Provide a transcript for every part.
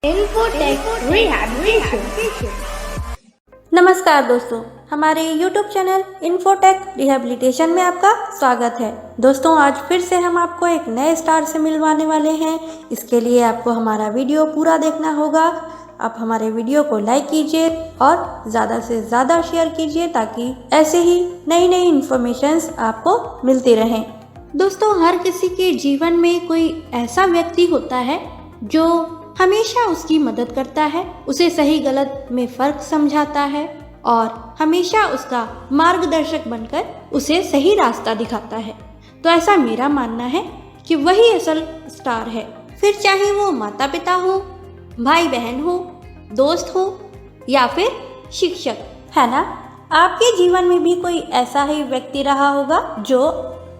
Infotech rehabilitation. नमस्कार दोस्तों, हमारे YouTube चैनल इन्फोटेक रिहैबिलिटेशन में आपका स्वागत है। दोस्तों, आज फिर से हम आपको एक नए स्टार से मिलवाने वाले हैं। इसके लिए आपको हमारा वीडियो पूरा देखना होगा। आप हमारे वीडियो को लाइक कीजिए और ज़्यादा से ज़्यादा शेयर कीजिए ताकि ऐसे ही नई नई इन्फॉर्मेशंस आपको मिलती रहें। दोस्तों, हर किसी के जीवन में कोई ऐसा व्यक्ति होता है जो हमेशा उसकी मदद करता है, उसे सही गलत में फर्क समझाता है और हमेशा उसका मार्गदर्शक बनकर उसे सही रास्ता दिखाता है। तो ऐसा मेरा मानना है कि वही असल स्टार है। फिर चाहे वो माता पिता हो, भाई बहन हो, दोस्त हो या फिर शिक्षक, है ना। आपके जीवन में भी कोई ऐसा ही व्यक्ति रहा होगा जो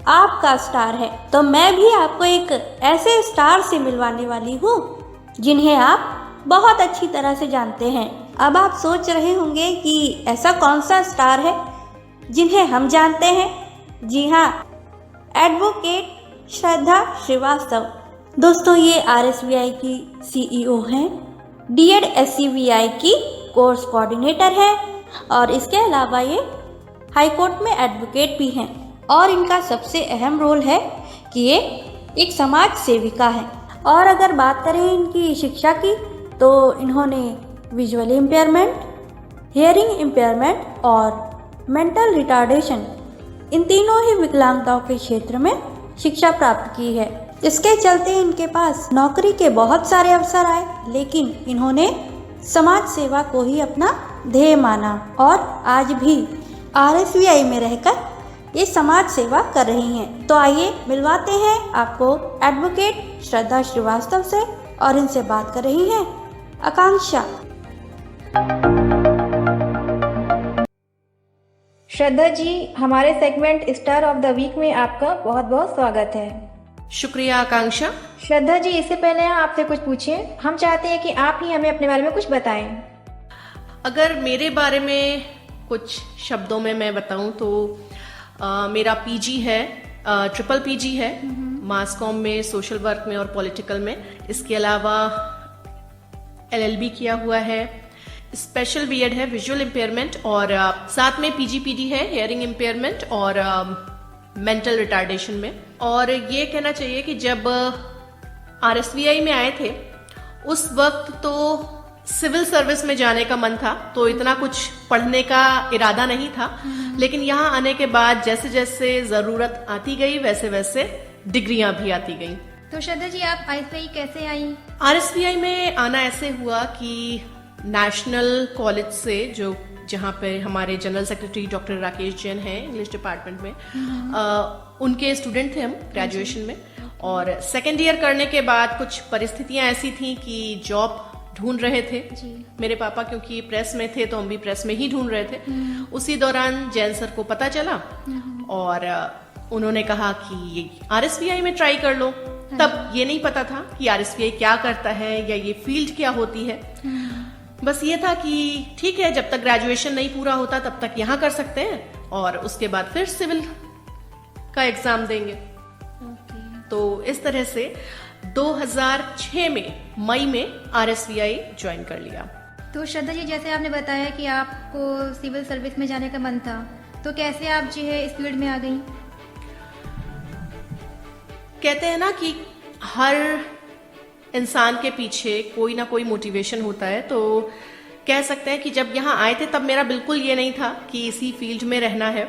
आपका स्टार है। तो मैं भी आपको एक ऐसे स्टार से मिलवाने वाली हूँ जिन्हें आप बहुत अच्छी तरह से जानते हैं। अब आप सोच रहे होंगे कि ऐसा कौन सा स्टार है जिन्हें हम जानते हैं। जी हाँ, एडवोकेट श्रद्धा श्रीवास्तव। दोस्तों, ये RSVI की CEO हैं, DED SCVI की कोर्स कोऑर्डिनेटर है और इसके अलावा ये हाई कोर्ट में एडवोकेट भी हैं। और इनका सबसे अहम रोल है कि ये एक समाज सेविका है। और अगर बात करें इनकी शिक्षा की, तो इन्होंने विजुअल इम्पेयरमेंट, हियरिंग इम्पेयरमेंट और मेंटल रिटार्डेशन, इन तीनों ही विकलांगताओं के क्षेत्र में शिक्षा प्राप्त की है। इसके चलते इनके पास नौकरी के बहुत सारे अवसर आए, लेकिन इन्होंने समाज सेवा को ही अपना ध्येय माना और आज भी RSVI में रहकर ये समाज सेवा कर रही हैं। तो आइए मिलवाते हैं आपको एडवोकेट श्रद्धा श्रीवास्तव से और इनसे बात कर रही हैं आकांक्षा। श्रद्धा जी, हमारे segment star of the week में आपका बहुत बहुत स्वागत है। शुक्रिया आकांक्षा। श्रद्धा जी, इससे पहले हम आपसे कुछ पूछें, हम चाहते हैं कि आप ही हमें अपने बारे में कुछ बताएं। अगर मेरे बारे में कुछ शब्दों में मैं बताऊं तो मेरा PG है, ट्रिपल PG है, मास कॉम में, सोशल वर्क में और पॉलिटिकल में। इसके अलावा LLB किया हुआ है, स्पेशल BEd है विजुअल इम्पेयरमेंट और साथ में PGPD है हियरिंग इम्पेयरमेंट और मेंटल रिटार्डेशन में। और ये कहना चाहिए कि जब RSVI में आए थे उस वक्त तो सिविल सर्विस में जाने का मन था, तो इतना कुछ पढ़ने का इरादा नहीं था। लेकिन यहाँ आने के बाद जैसे जैसे जरूरत आती गई वैसे वैसे डिग्रियां भी आती गईं। तो श्रद्धा जी, आप RSVI कैसे आई? RSVI में आना ऐसे हुआ कि नेशनल कॉलेज से, जो जहाँ पे हमारे general secretary doctor Rakesh Jain हैं इंग्लिश डिपार्टमेंट में, उनके स्टूडेंट थे हम ग्रेजुएशन में। और सेकेंड ईयर करने के बाद कुछ परिस्थितियां ऐसी थी कि जॉब ढूंढ रहे थे जी। मेरे पापा क्योंकि प्रेस में थे तो हम भी प्रेस में ही ढूंढ रहे थे। उसी दौरान जैन सर को पता चला और उन्होंने कहा कि RSVI में ट्राई कर लो। तब ये नहीं पता था कि RSVI क्या करता है या ये फील्ड क्या होती है। बस ये था कि ठीक है, जब तक ग्रेजुएशन नहीं पूरा होता तब तक यहाँ कर सकते हैं और उसके बाद फिर सिविल का एग्जाम देंगे। तो इस तरह से 2006 में मई में RSVI ज्वाइन कर लिया। तो श्रद्धा जी, जैसे आपने बताया कि आपको सिविल सर्विस में जाने का मन था, तो कैसे आप जो है इस फील्ड में आ गई? कहते हैं ना कि हर इंसान के पीछे कोई ना कोई मोटिवेशन होता है। तो कह सकते हैं कि जब यहाँ आए थे तब मेरा बिल्कुल ये नहीं था कि इसी फील्ड में रहना है।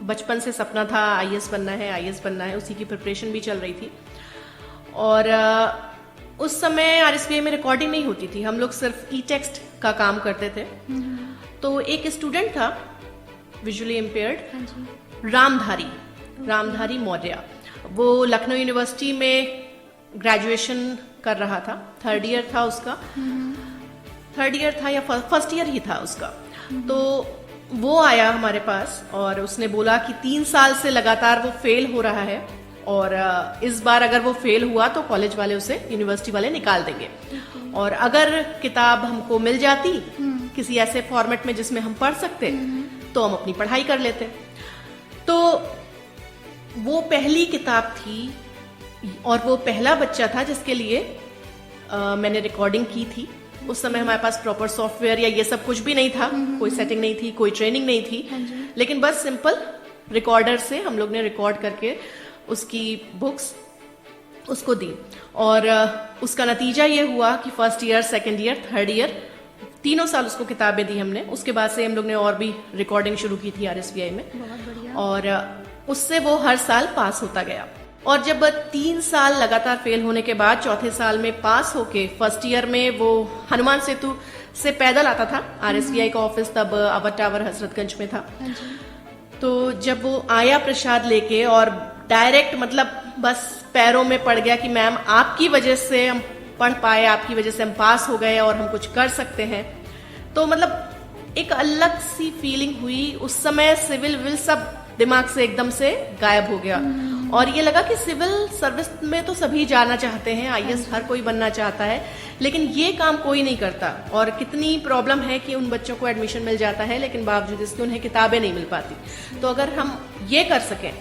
बचपन से सपना था IAS बनना है, IAS बनना है, उसी की प्रिपरेशन भी चल रही थी। और उस समय RSVI में रिकॉर्डिंग नहीं होती थी, हम लोग सिर्फ ई-टेक्स्ट का काम करते थे। तो एक स्टूडेंट था विजुअली इम्पेयर्ड, रामधारी मौर्य, वो लखनऊ यूनिवर्सिटी में ग्रेजुएशन कर रहा था, थर्ड ईयर था उसका, थर्ड ईयर था या फर्स्ट ईयर ही था उसका। तो वो आया हमारे पास और उसने बोला कि 3 साल से लगातार वो फेल हो रहा है और इस बार अगर वो फेल हुआ तो कॉलेज वाले उसे, यूनिवर्सिटी वाले निकाल देंगे। और अगर किताब हमको मिल जाती किसी ऐसे फॉर्मेट में जिसमें हम पढ़ सकते तो हम अपनी पढ़ाई कर लेते। तो वो पहली किताब थी और वो पहला बच्चा था जिसके लिए मैंने रिकॉर्डिंग की थी। उस समय हमारे पास प्रॉपर सॉफ्टवेयर या ये सब कुछ भी नहीं था, कोई सेटिंग नहीं थी, कोई ट्रेनिंग नहीं थी, लेकिन बस सिंपल रिकॉर्डर से हम लोग ने रिकॉर्ड करके उसकी बुक्स उसको दी। और उसका नतीजा ये हुआ कि first year, second year, third year, तीनों साल उसको किताबें दी हमने। उसके बाद से हम लोग ने और भी रिकॉर्डिंग शुरू की थी RSVI में, और उससे वो हर साल पास होता गया। और जब 3 साल लगातार फेल होने के बाद चौथे साल में पास होके फर्स्ट ईयर में वो हनुमान सेतु से पैदल आता था। RSVI का ऑफिस तब अवध टावर हजरतगंज में था। तो जब वो आया प्रसाद लेके और डायरेक्ट मतलब बस पैरों में पड़ गया कि मैम आपकी वजह से हम पढ़ पाए, आपकी वजह से हम पास हो गए और हम कुछ कर सकते हैं। तो मतलब एक अलग सी फीलिंग हुई उस समय। सिविल विल सब दिमाग से एकदम से गायब हो गया, और ये लगा कि सिविल सर्विस में तो सभी जाना चाहते हैं, IAS हर कोई बनना चाहता है, लेकिन ये काम कोई नहीं करता। और कितनी प्रॉब्लम है कि उन बच्चों को एडमिशन मिल जाता है, लेकिन बावजूद इसके उन्हें किताबें नहीं मिल पाती। तो अगर हम ये कर सकें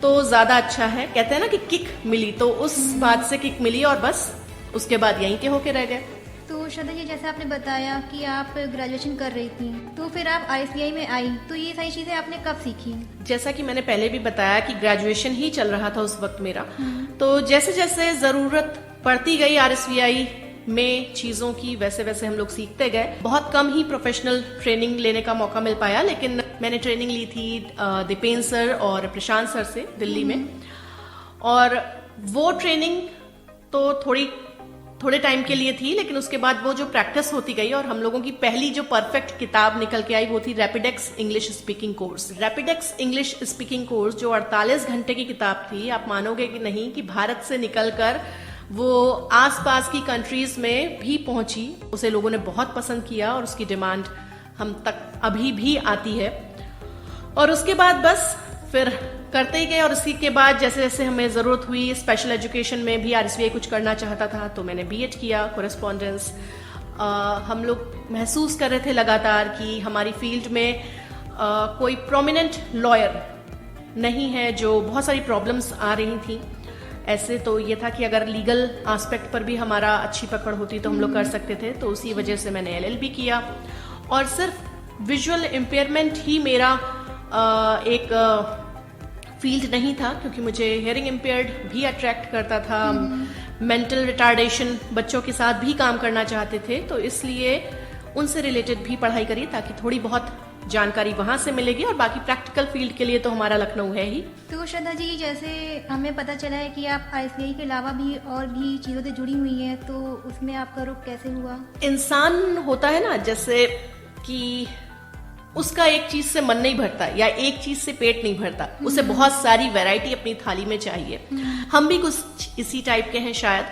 तो ज्यादा अच्छा है। कहते हैं ना कि किक मिली, तो उस बात से किक मिली और बस उसके बाद यहीं के होके रह गए। तो श्रद्धा जी, जैसे आपने बताया कि आप ग्रेजुएशन कर रही थी, तो फिर आप RSVI में आई, तो ये सारी चीजें आपने कब सीखी? जैसा कि मैंने पहले भी बताया कि ग्रेजुएशन ही चल रहा था उस वक्त मेरा। तो जैसे जैसे जरूरत पड़ती गई RSVI में चीजों की, वैसे वैसे हम लोग सीखते गए। बहुत कम ही प्रोफेशनल ट्रेनिंग लेने का मौका मिल पाया, लेकिन मैंने ट्रेनिंग ली थी दीपेन सर और प्रशांत सर से दिल्ली में। और वो ट्रेनिंग तो थोड़े टाइम के लिए थी, लेकिन उसके बाद वो जो प्रैक्टिस होती गई और हम लोगों की पहली जो परफेक्ट किताब निकल के आई वो थी Rapidex English speaking course. Rapidex English speaking course जो 48 घंटे की किताब थी, आप मानोगे कि नहीं कि भारत से निकलकर वो आसपास की कंट्रीज में भी पहुंची। उसे लोगों ने बहुत पसंद किया और उसकी डिमांड हम तक अभी भी आती है। और उसके बाद बस फिर करते ही गए, और इसी के बाद जैसे जैसे हमें जरूरत हुई स्पेशल एजुकेशन में भी RSVI कुछ करना चाहता था, तो मैंने BEd किया कोरेस्पॉन्डेंस। हम लोग महसूस कर रहे थे लगातार कि हमारी फील्ड में कोई प्रोमिनेंट लॉयर नहीं है, जो बहुत सारी प्रॉब्लम्स आ रही थी। ऐसे तो ये था कि अगर लीगल एस्पेक्ट पर भी हमारा अच्छी पकड़ होती तो हम लोग कर सकते थे। तो उसी वजह से मैंने LLB किया, और सिर्फ विजुअल इम्पेयरमेंट ही मेरा एक फील्ड नहीं था, क्योंकि मुझे हियरिंग इम्पेयर्ड भी अट्रैक्ट करता था। मेंटल रिटार्डेशन बच्चों के साथ भी काम करना चाहते थे, तो इसलिए उनसे रिलेटेड भी पढ़ाई करी, ताकि थोड़ी बहुत जानकारी वहां से मिलेगी। और बाकी प्रैक्टिकल फील्ड के लिए तो हमारा लखनऊ है ही। तो श्रद्धा जी, जैसे हमें पता चला है कि आप RSVI के अलावा भी और भी चीजों से जुड़ी हुई हैं, तो उसमें आपका रुख कैसे हुआ? इंसान होता है ना, जैसे कि उसका एक चीज से मन नहीं भरता या एक चीज से पेट नहीं भरता, उसे बहुत सारी वैरायटी अपनी थाली में चाहिए। हम भी कुछ इसी टाइप के हैं शायद।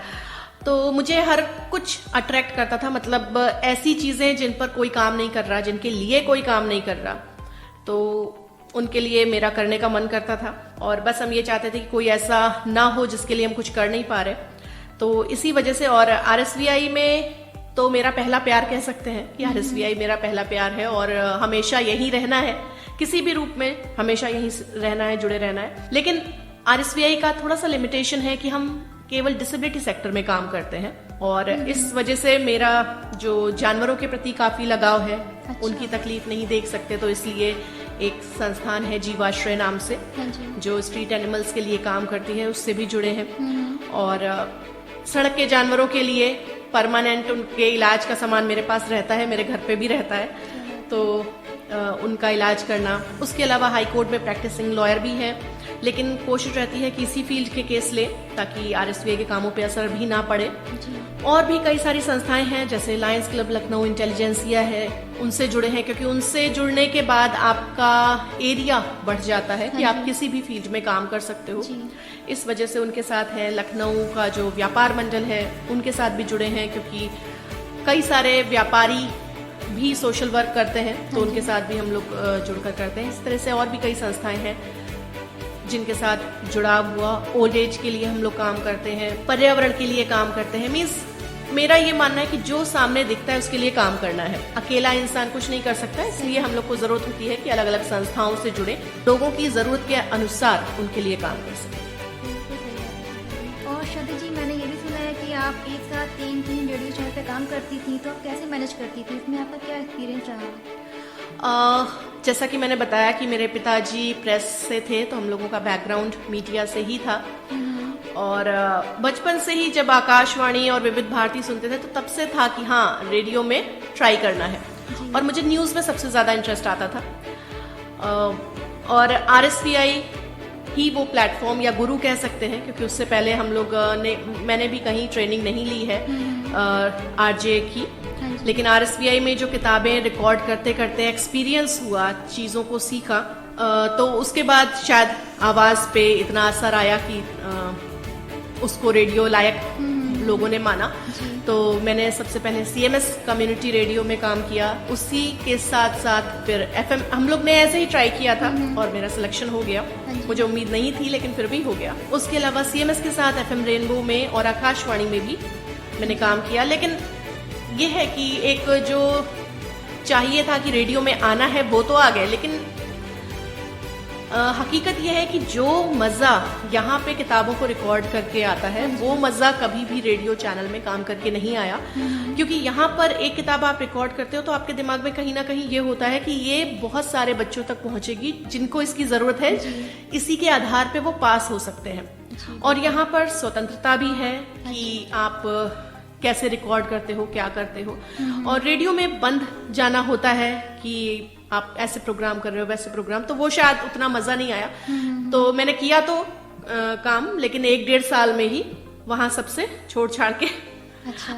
तो मुझे हर कुछ अट्रैक्ट करता था, मतलब ऐसी चीजें जिन पर कोई काम नहीं कर रहा, जिनके लिए कोई काम नहीं कर रहा, तो उनके लिए मेरा करने का मन करता था। और बस हम ये चाहते थे कि कोई ऐसा ना हो जिसके लिए हम कुछ कर नहीं पा रहे। तो इसी वजह से, और RSVI में तो मेरा पहला प्यार कह सकते हैं कि RSVI मेरा पहला प्यार है, और हमेशा यही रहना है, किसी भी रूप में हमेशा यही रहना है, जुड़े रहना है। लेकिन RSVI का थोड़ा सा लिमिटेशन है कि हम केवल डिसेबिलिटी सेक्टर में काम करते हैं, और इस वजह से मेरा जो जानवरों के प्रति काफी लगाव है। अच्छा। उनकी तकलीफ नहीं देख सकते, तो इसलिए एक संस्थान है जीवाश्रय नाम से, जो स्ट्रीट एनिमल्स के लिए काम करती है, उससे भी जुड़े हैं। और सड़क के जानवरों के लिए परमानेंट उनके इलाज का सामान मेरे पास रहता है, मेरे घर पे भी रहता है, तो उनका इलाज करना। उसके अलावा हाई कोर्ट में प्रैक्टिसिंग लॉयर भी है, लेकिन कोशिश रहती है कि इसी फील्ड के केस ले, ताकि RSVI के कामों पे असर भी ना पड़े। और भी कई सारी संस्थाएं हैं, जैसे लायंस क्लब लखनऊ, इंटेलिजेंसिया है, उनसे जुड़े हैं, क्योंकि उनसे जुड़ने के बाद आपका एरिया बढ़ जाता है कि आप किसी भी फील्ड में काम कर सकते हो। इस वजह से उनके साथ है। लखनऊ का जो व्यापार मंडल है, उनके साथ भी जुड़े हैं, क्योंकि कई सारे व्यापारी भी सोशल वर्क करते हैं, तो उनके साथ भी हम लोग जुड़कर करते हैं। इस तरह से और भी कई संस्थाएं हैं जिनके साथ जुड़ाव हुआ। ओल्ड एज के लिए हम लोग काम करते हैं, पर्यावरण के लिए काम करते हैं। मीन्स मेरा ये मानना है कि जो सामने दिखता है उसके लिए काम करना है। अकेला इंसान कुछ नहीं कर सकता, इसलिए हम लोग को जरूरत होती है कि अलग अलग संस्थाओं से जुड़े, लोगों की जरूरत के अनुसार उनके लिए काम कर सकें। और श्रद्धा जी, मैंने ये भी सुना है कि आप एक साथ 3 रेडियो चैनल पे काम करती थी, तो आप कैसे मैनेज करती थी? इसमें आपका क्या एक्सपीरियंस रहा? जैसा कि मैंने बताया कि मेरे पिताजी प्रेस से थे, तो हम लोगों का बैकग्राउंड मीडिया से ही था। और बचपन से ही जब आकाशवाणी और विविध भारती सुनते थे, तो तब से था कि हाँ, रेडियो में ट्राई करना है। और मुझे न्यूज़ में सबसे ज़्यादा इंटरेस्ट आता था। और RSVI ही वो प्लेटफॉर्म या गुरु कह सकते हैं, क्योंकि उससे पहले हम लोग मैंने भी कहीं ट्रेनिंग नहीं ली है RJ की। लेकिन RSVI में जो किताबें रिकॉर्ड करते करते एक्सपीरियंस हुआ, चीज़ों को सीखा, तो उसके बाद शायद आवाज़ पे इतना असर आया कि उसको रेडियो लायक लोगों ने माना। तो मैंने सबसे पहले CMS कम्युनिटी रेडियो में काम किया। उसी के साथ साथ फिर FM हम लोग ने ऐसे ही ट्राई किया था और मेरा सिलेक्शन हो गया। मुझे उम्मीद नहीं थी, लेकिन फिर भी हो गया। उसके अलावा CMS के साथ FM रेनबो में और आकाशवाणी में भी मैंने काम किया। लेकिन ये है कि एक जो चाहिए था कि रेडियो में आना है वो तो आ गए, लेकिन हकीकत यह है कि जो मज़ा यहाँ पे किताबों को रिकॉर्ड करके आता है, वो मज़ा कभी भी रेडियो चैनल में काम करके नहीं आया। क्योंकि यहाँ पर एक किताब आप रिकॉर्ड करते हो तो आपके दिमाग में कहीं ना कहीं ये होता है कि ये बहुत सारे बच्चों तक पहुँचेगी जिनको इसकी ज़रूरत है, इसी के आधार पे वो पास हो सकते हैं। और यहाँ पर स्वतंत्रता भी है कि आप कैसे रिकॉर्ड करते हो, क्या करते हो। और रेडियो में बंद जाना होता है कि आप ऐसे प्रोग्राम कर रहे हो, वैसे प्रोग्राम, तो वो शायद उतना मजा नहीं आया। तो मैंने किया तो काम, लेकिन 1-1.5 साल में ही वहां सबसे छोड़ छाड़ के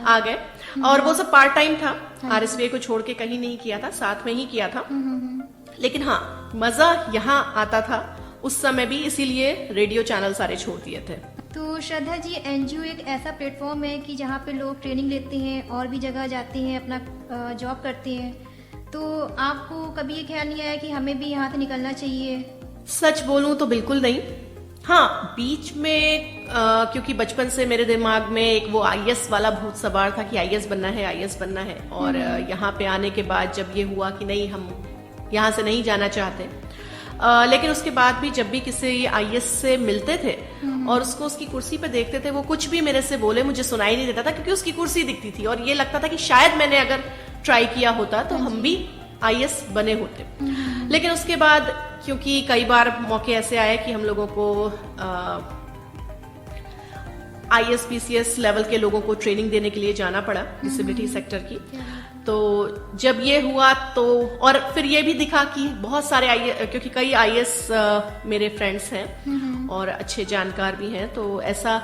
आ गए। और वो सब पार्ट टाइम था। RSVI को छोड़ के कहीं नहीं किया था, साथ में ही किया था। लेकिन हाँ, मजा यहाँ आता था उस समय भी, इसीलिए रेडियो चैनल सारे छोड़ दिए थे। तो श्रद्धा जी, NGO एक ऐसा प्लेटफॉर्म है कि जहाँ पे लोग ट्रेनिंग लेते हैं और भी जगह जाते हैं, अपना जॉब करते हैं। तो आपको कभी ये ख्याल नहीं आया कि हमें भी यहाँ से निकलना चाहिए? सच बोलूं तो बिल्कुल नहीं। हाँ, बीच में क्योंकि बचपन से मेरे दिमाग में एक वो IAS वाला भूत सवार था कि IAS बनना है, IAS बनना है। और यहाँ पे आने के बाद जब ये हुआ कि नहीं, हम यहाँ से नहीं जाना चाहते। लेकिन उसके बाद भी जब भी किसी IAS से मिलते थे और उसको उसकी कुर्सी पे देखते थे, वो कुछ भी मेरे से बोले मुझे सुनाई नहीं देता था, क्योंकि उसकी कुर्सी दिखती थी। और ये लगता था कि शायद मैंने अगर ट्राई किया होता तो हम भी IAS बने होते। लेकिन उसके बाद क्योंकि कई बार मौके ऐसे आए कि हम लोगों को IAS PCS लेवल के लोगों को ट्रेनिंग देने के लिए जाना पड़ा, डिसेबिलिटी सेक्टर की। तो जब ये हुआ तो, और फिर ये भी दिखा कि बहुत सारे क्योंकि कई IAS मेरे फ्रेंड्स हैं और अच्छे जानकार भी हैं, तो ऐसा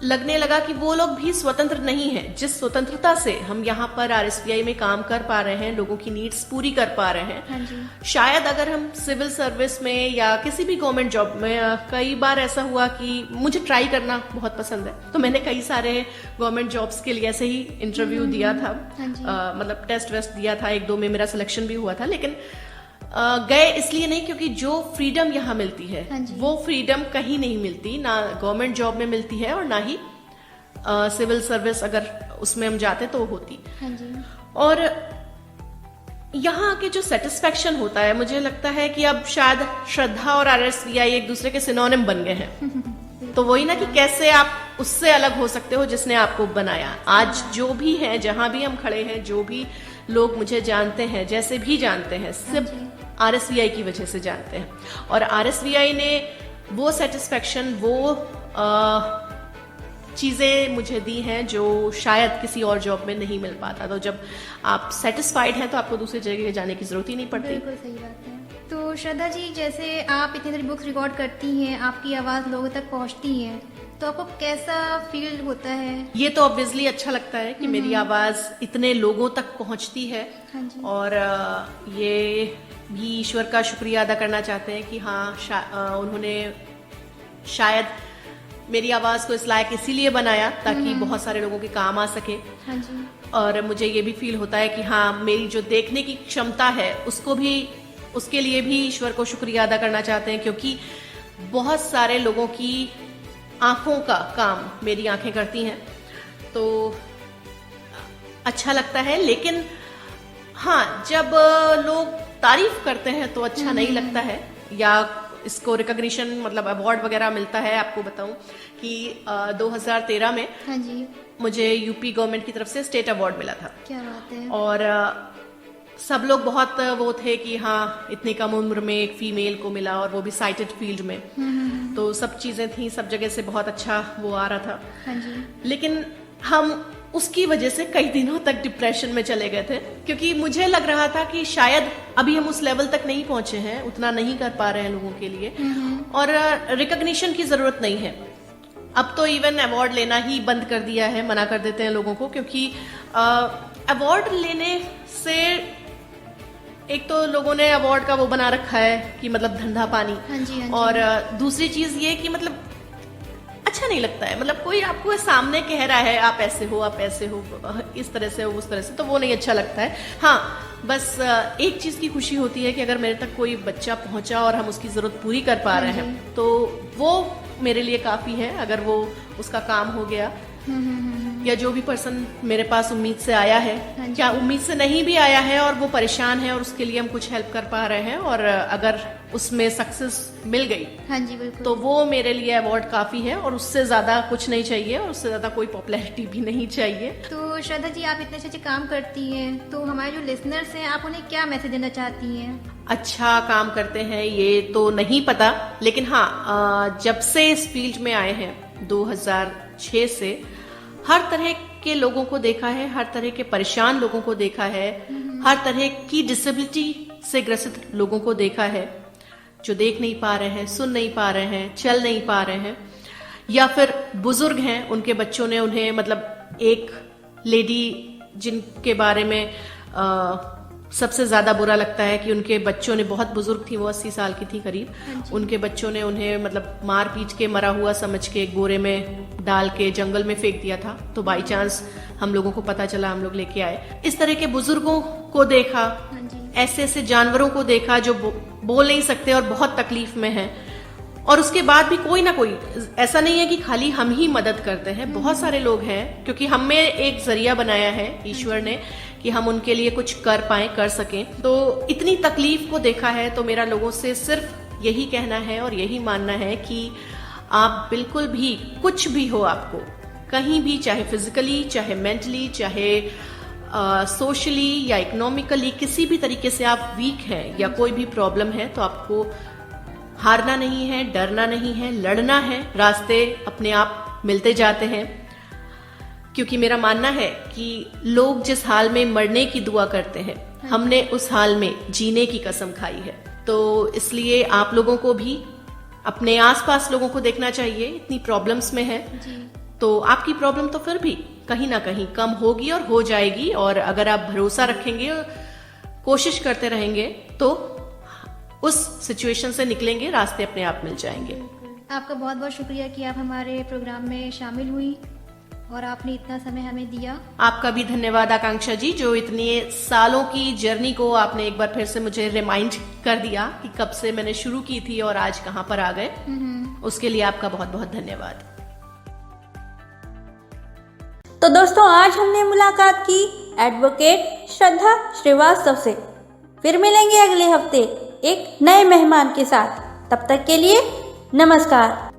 लगने लगा कि वो लोग भी स्वतंत्र नहीं हैं। जिस स्वतंत्रता से हम यहाँ पर RSVI में काम कर पा रहे हैं, लोगों की नीड्स पूरी कर पा रहे हैं, शायद अगर हम सिविल सर्विस में या किसी भी गवर्नमेंट जॉब में, कई बार ऐसा हुआ कि मुझे ट्राई करना बहुत पसंद है, तो मैंने कई सारे गवर्नमेंट जॉब्स के लिए ऐसे ही इंटरव्यू दिया था, मतलब टेस्ट वेस्ट दिया था, 1-2 में मेरा सिलेक्शन भी हुआ था। लेकिन गए इसलिए नहीं क्योंकि जो फ्रीडम यहाँ मिलती है वो फ्रीडम कहीं नहीं मिलती, ना गवर्नमेंट जॉब में मिलती है और ना ही सिविल सर्विस अगर उसमें हम जाते तो होती। और यहाँ आके जो सेटिस्फेक्शन होता है, मुझे लगता है कि अब शायद श्रद्धा और RSVI एक दूसरे के सिनोनिम बन गए हैं। तो वही ना कि कैसे आप उससे अलग हो सकते हो जिसने आपको बनाया। आज जो भी है, जहां भी हम खड़े हैं, जो भी लोग मुझे जानते हैं, जैसे भी जानते हैं, सिर्फ RSVI की वजह से जानते हैं। और RSVI ने वो सेटिस्फेक्शन, वो चीजें मुझे दी हैं जो शायद किसी और जॉब में नहीं मिल पाता। तो जब आप सेटिस्फाइड हैं तो आपको दूसरी जगह जाने की जरूरत ही नहीं पड़ती। बिल्कुल सही बात है। तो श्रद्धा जी, जैसे आप इतनी सारी बुक्स रिकॉर्ड करती हैं, आपकी आवाज लोगों तक पहुंचती है, तो आपको कैसा फील होता है? ये तो ऑब्वियसली अच्छा लगता है कि मेरी आवाज इतने लोगों तक पहुंचती है। और ये भी ईश्वर का शुक्रिया अदा करना चाहते हैं कि हाँ, उन्होंने शायद मेरी आवाज को इस लायक इसीलिए बनाया ताकि बहुत सारे लोगों के काम आ सके। और मुझे ये भी फील होता है कि हाँ, मेरी जो देखने की क्षमता है उसके लिए भी ईश्वर को शुक्रिया अदा करना चाहते हैं, क्योंकि बहुत सारे लोगों की आंखों का काम मेरी आंखें करती हैं। तो अच्छा लगता है। लेकिन हाँ, जब लोग तारीफ करते हैं तो अच्छा नहीं लगता है, या इसको रिकॉग्निशन मतलब अवार्ड वगैरह मिलता है, आपको बताऊं कि 2013 में हाँ जी, मुझे यूपी गवर्नमेंट की तरफ से स्टेट अवार्ड मिला था। क्या बात है। और सब लोग बहुत वो थे कि हाँ इतनी कम उम्र में एक फीमेल को मिला और वो भी साइटेड फील्ड में, तो सब चीजें थी, सब जगह से बहुत अच्छा वो आ रहा था। हाँ जी, लेकिन हम उसकी वजह से कई दिनों तक डिप्रेशन में चले गए थे, क्योंकि मुझे लग रहा था कि शायद अभी हम उस लेवल तक नहीं पहुंचे हैं, उतना नहीं कर पा रहे हैं लोगों के लिए, और रिकॉग्निशन की जरूरत नहीं है। अब तो इवन अवार्ड लेना ही बंद कर दिया है, मना कर देते हैं लोगों को, क्योंकि अवार्ड लेने से एक तो लोगों ने अवार्ड का वो बना रखा है कि मतलब धंधा पानी, हाँ जी, हाँ जी। और दूसरी चीज ये कि मतलब अच्छा नहीं लगता है, मतलब कोई आपको सामने कह रहा है आप ऐसे हो, आप ऐसे हो, इस तरह से हो, उस तरह से, तो वो नहीं अच्छा लगता है। हाँ, बस एक चीज की खुशी होती है कि अगर मेरे तक कोई बच्चा पहुंचा और हम उसकी जरूरत पूरी कर पा रहे हैं, तो वो मेरे लिए काफी है। अगर वो उसका काम हो गया, या जो भी पर्सन मेरे पास उम्मीद से आया है, क्या उम्मीद से नहीं भी आया है और वो परेशान है और उसके लिए हम कुछ हेल्प कर पा रहे हैं, और अगर उसमें सक्सेस मिल गई, हाँ जी, बिल्कुल, तो वो मेरे लिए अवार्ड काफी है, और उससे ज्यादा कुछ नहीं चाहिए, और उससे ज्यादा कोई पॉपुलैरिटी भी नहीं चाहिए। तो श्रद्धा जी, आप इतने अच्छे काम करती हैं, तो हमारे जो लिसनर्स हैं, आप उन्हें क्या मैसेज देना चाहती हैं? अच्छा काम करते हैं ये तो नहीं पता, लेकिन हाँ, जब से इस फील्ड में आए हैं 2006 से, हर तरह के लोगों को देखा है, हर तरह के परेशान लोगों को देखा है, हर तरह की डिसेबिलिटी से ग्रसित लोगों को देखा है, जो देख नहीं पा रहे हैं, सुन नहीं पा रहे हैं, चल नहीं पा रहे हैं, या फिर बुजुर्ग हैं, उनके बच्चों ने उन्हें, मतलब एक लेडी जिनके बारे में सबसे ज्यादा बुरा लगता है कि उनके बच्चों ने, बहुत बुजुर्ग थी वो, 80 साल की थी करीब, उनके बच्चों ने उन्हें मतलब मार पीट के मरा हुआ समझ के एक बोरे में डाल के जंगल में फेंक दिया था। तो बाई चांस हम लोगों को पता चला, हम लोग लेके आए। इस तरह के बुजुर्गों को देखा, ऐसे ऐसे जानवरों को देखा जो बोल नहीं सकते और बहुत तकलीफ में है, और उसके बाद भी कोई ना कोई, ऐसा नहीं है कि खाली हम ही मदद करते हैं, बहुत सारे लोग हैं, क्योंकि हमें एक जरिया बनाया है ईश्वर ने कि हम उनके लिए कुछ कर पाए, कर सकें। तो इतनी तकलीफ को देखा है, तो मेरा लोगों से सिर्फ यही कहना है और यही मानना है कि आप बिल्कुल भी, कुछ भी हो आपको, कहीं भी, चाहे फिजिकली, चाहे मेंटली, चाहे सोशली या इकोनॉमिकली, किसी भी तरीके से आप वीक हैं या कोई भी प्रॉब्लम है, तो आपको हारना नहीं है, डरना नहीं है, लड़ना है। रास्ते अपने आप मिलते जाते हैं, क्योंकि मेरा मानना है कि लोग जिस हाल में मरने की दुआ करते हैं, हमने उस हाल में जीने की कसम खाई है। तो इसलिए आप लोगों को भी अपने आसपास लोगों को देखना चाहिए, इतनी प्रॉब्लम्स में है, तो आपकी प्रॉब्लम तो फिर भी कहीं ना कहीं कम होगी और हो जाएगी, और अगर आप भरोसा रखेंगे और कोशिश करते रहेंगे, तो उस सिचुएशन से निकलेंगे, रास्ते अपने आप मिल जाएंगे। आपका बहुत बहुत शुक्रिया कि आप हमारे प्रोग्राम में शामिल हुई और आपने इतना समय हमें दिया। आपका भी धन्यवाद आकांक्षा जी, जो इतने सालों की जर्नी को आपने एक बार फिर से मुझे रिमाइंड कर दिया कि कब से मैंने शुरू की थी और आज कहां पर आ गए। उसके लिए आपका बहुत बहुत धन्यवाद। तो दोस्तों, आज हमने मुलाकात की एडवोकेट श्रद्धा श्रीवास्तव से। फिर मिलेंगे अगले हफ्ते एक नए मेहमान के साथ। तब तक के लिए नमस्कार।